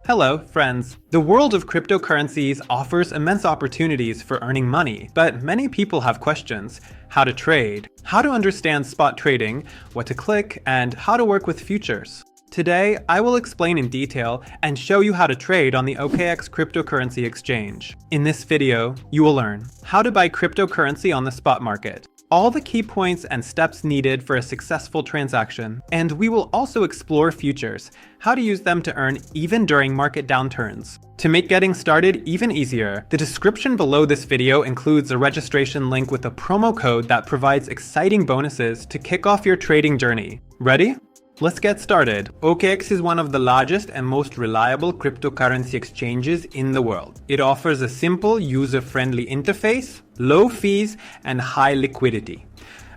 Hello, friends. The world of cryptocurrencies offers immense opportunities for earning money, but many people have questions. How to trade, how to understand spot trading, what to click, and how to work with futures. Today, I will explain in detail and show you how to trade on the OKX cryptocurrency exchange. In this video, you will learn how to buy cryptocurrency on the spot market, all the key points and steps needed for a successful transaction, and we will also explore futures, how to use them to earn even during market downturns. To make getting started even easier, the description below this video includes a registration link with a promo code that provides exciting bonuses to kick off your trading journey. Ready? Let's get started. OKX is one of the largest and most reliable cryptocurrency exchanges in the world. It offers a simple, user-friendly interface, low fees, and high liquidity.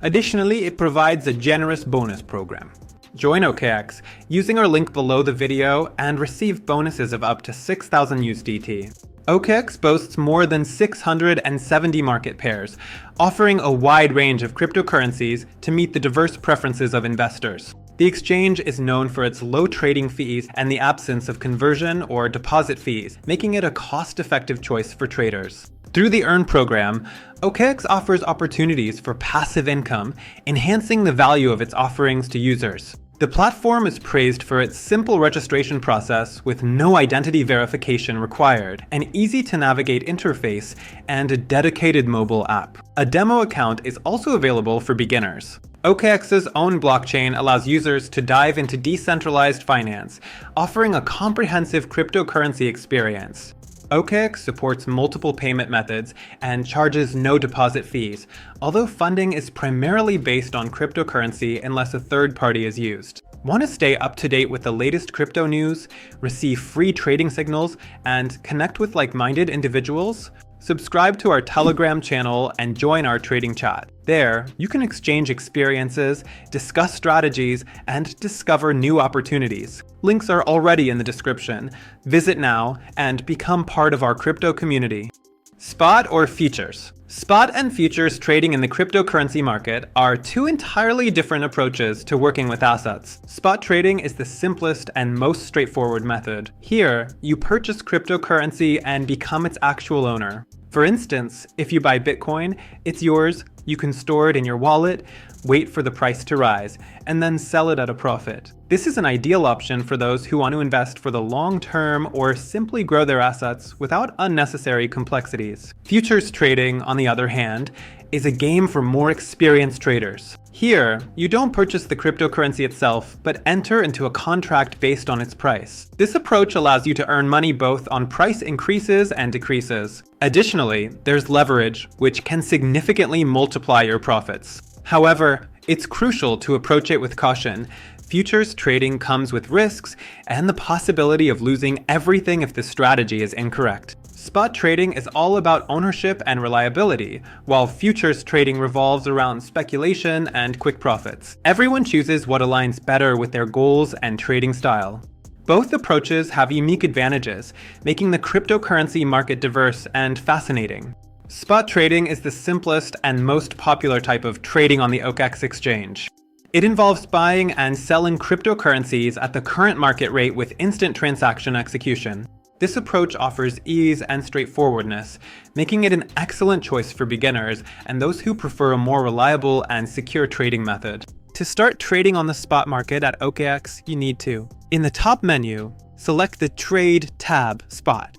Additionally, it provides a generous bonus program. Join OKX using our link below the video and receive bonuses of up to 6,000 USDT. OKX boasts more than 670 market pairs, offering a wide range of cryptocurrencies to meet the diverse preferences of investors. The exchange is known for its low trading fees and the absence of conversion or deposit fees, making it a cost-effective choice for traders. Through the Earn program, OKX offers opportunities for passive income, enhancing the value of its offerings to users. The platform is praised for its simple registration process with no identity verification required, an easy-to-navigate interface, and a dedicated mobile app. A demo account is also available for beginners. OKX's own blockchain allows users to dive into decentralized finance, offering a comprehensive cryptocurrency experience. OKX supports multiple payment methods and charges no deposit fees, although funding is primarily based on cryptocurrency unless a third party is used. Want to stay up to date with the latest crypto news, receive free trading signals, and connect with like-minded individuals? Subscribe to our Telegram channel and join our trading chat. There, you can exchange experiences, discuss strategies, and discover new opportunities. Links are already in the description. Visit now and become part of our crypto community. Spot or futures? Spot and futures trading in the cryptocurrency market are two entirely different approaches to working with assets. Spot trading is the simplest and most straightforward method. Here, you purchase cryptocurrency and become its actual owner. For instance, if you buy Bitcoin, it's yours, you can store it in your wallet, wait for the price to rise, and then sell it at a profit. This is an ideal option for those who want to invest for the long term or simply grow their assets without unnecessary complexities. Futures trading, on the other hand, is a game for more experienced traders. Here, you don't purchase the cryptocurrency itself, but enter into a contract based on its price. This approach allows you to earn money both on price increases and decreases. Additionally, there's leverage, which can significantly multiply your profits. However, it's crucial to approach it with caution. Futures trading comes with risks and the possibility of losing everything if the strategy is incorrect. Spot trading is all about ownership and reliability, while futures trading revolves around speculation and quick profits. Everyone chooses what aligns better with their goals and trading style. Both approaches have unique advantages, making the cryptocurrency market diverse and fascinating. Spot trading is the simplest and most popular type of trading on the OKX exchange. It involves buying and selling cryptocurrencies at the current market rate with instant transaction execution. This approach offers ease and straightforwardness, making it an excellent choice for beginners and those who prefer a more reliable and secure trading method. To start trading on the spot market at OKX, you need to, in the top menu, select the Trade tab, Spot.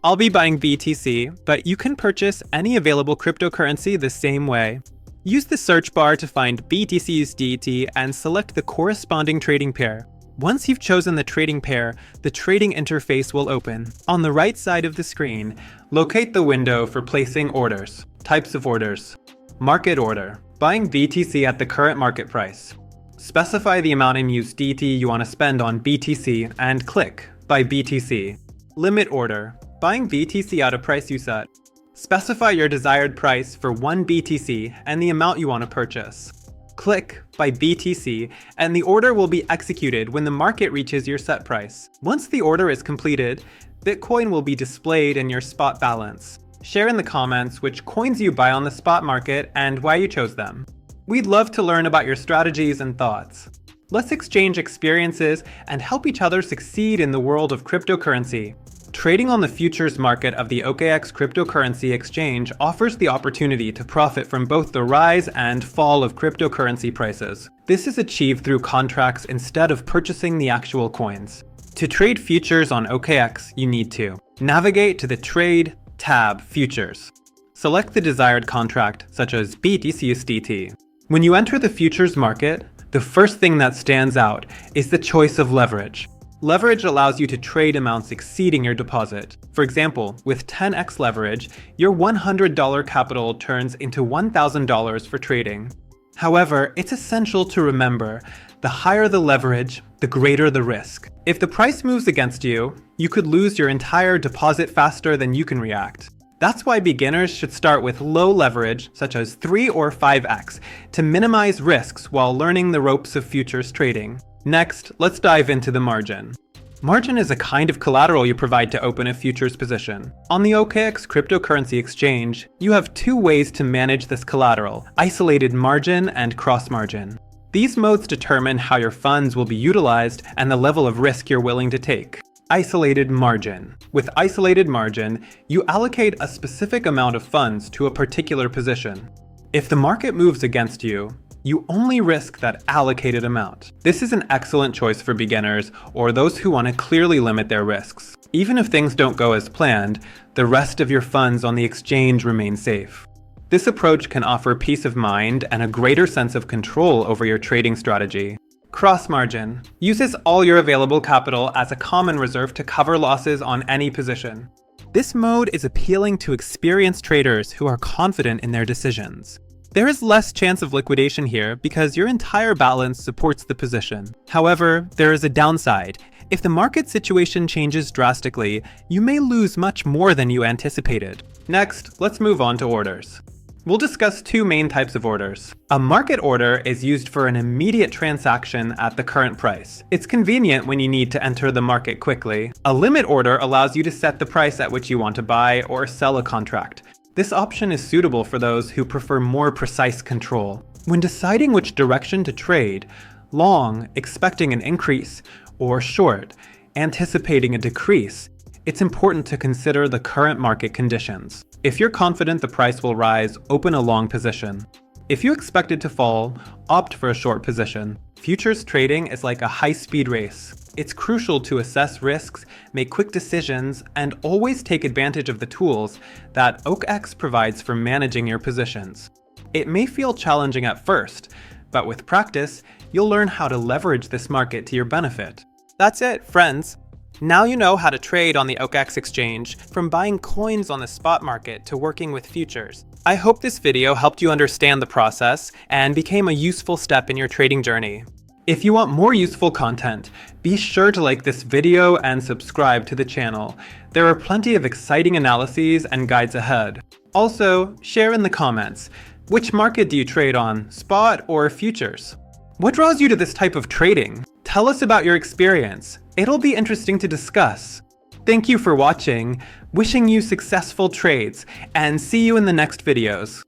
I'll be buying BTC, but you can purchase any available cryptocurrency the same way. Use the search bar to find BTC/USDT and select the corresponding trading pair. Once you've chosen the trading pair, the trading interface will open. On the right side of the screen, locate the window for placing orders. Types of orders. Market order. Buying BTC at the current market price. Specify the amount in USDT you want to spend on BTC and click Buy BTC. Limit order. Buying BTC at a price you set. Specify your desired price for 1 BTC and the amount you want to purchase. Click Buy BTC and the order will be executed when the market reaches your set price. Once the order is completed, Bitcoin will be displayed in your spot balance. Share in the comments which coins you buy on the spot market and why you chose them. We'd love to learn about your strategies and thoughts. Let's exchange experiences and help each other succeed in the world of cryptocurrency. Trading on the futures market of the OKX cryptocurrency exchange offers the opportunity to profit from both the rise and fall of cryptocurrency prices. This is achieved through contracts instead of purchasing the actual coins. To trade futures on OKX, you need to navigate to the Trade tab Futures. Select the desired contract, such as BTCUSDT. When you enter the futures market, the first thing that stands out is the choice of leverage. Leverage allows you to trade amounts exceeding your deposit. For example, with 10x leverage, your $100 capital turns into $1,000 for trading. However, it's essential to remember, the higher the leverage, the greater the risk. If the price moves against you, you could lose your entire deposit faster than you can react. That's why beginners should start with low leverage, such as 3 or 5x, to minimize risks while learning the ropes of futures trading. Next, let's dive into the margin. Margin is a kind of collateral you provide to open a futures position. On the OKX cryptocurrency exchange, you have two ways to manage this collateral: isolated margin and cross margin. These modes determine how your funds will be utilized and the level of risk you're willing to take. Isolated margin. With isolated margin, you allocate a specific amount of funds to a particular position. If the market moves against you, you only risk that allocated amount. This is an excellent choice for beginners or those who want to clearly limit their risks. Even if things don't go as planned, the rest of your funds on the exchange remain safe. This approach can offer peace of mind and a greater sense of control over your trading strategy. Cross margin uses all your available capital as a common reserve to cover losses on any position. This mode is appealing to experienced traders who are confident in their decisions. There is less chance of liquidation here because your entire balance supports the position. However, there is a downside. If the market situation changes drastically, you may lose much more than you anticipated. Next, let's move on to orders. We'll discuss two main types of orders. A market order is used for an immediate transaction at the current price. It's convenient when you need to enter the market quickly. A limit order allows you to set the price at which you want to buy or sell a contract. This option is suitable for those who prefer more precise control. When deciding which direction to trade, long, expecting an increase, or short, anticipating a decrease, it's important to consider the current market conditions. If you're confident the price will rise, open a long position. If you expect it to fall, opt for a short position. Futures trading is like a high-speed race. It's crucial to assess risks, make quick decisions, and always take advantage of the tools that OKX provides for managing your positions. It may feel challenging at first, but with practice, you'll learn how to leverage this market to your benefit. That's it, friends. Now you know how to trade on the OKX exchange, from buying coins on the spot market to working with futures. I hope this video helped you understand the process and became a useful step in your trading journey. If you want more useful content, be sure to like this video and subscribe to the channel. There are plenty of exciting analyses and guides ahead. Also, share in the comments, which market do you trade on, spot or futures? What draws you to this type of trading? Tell us about your experience. It'll be interesting to discuss. Thank you for watching, wishing you successful trades, and see you in the next videos.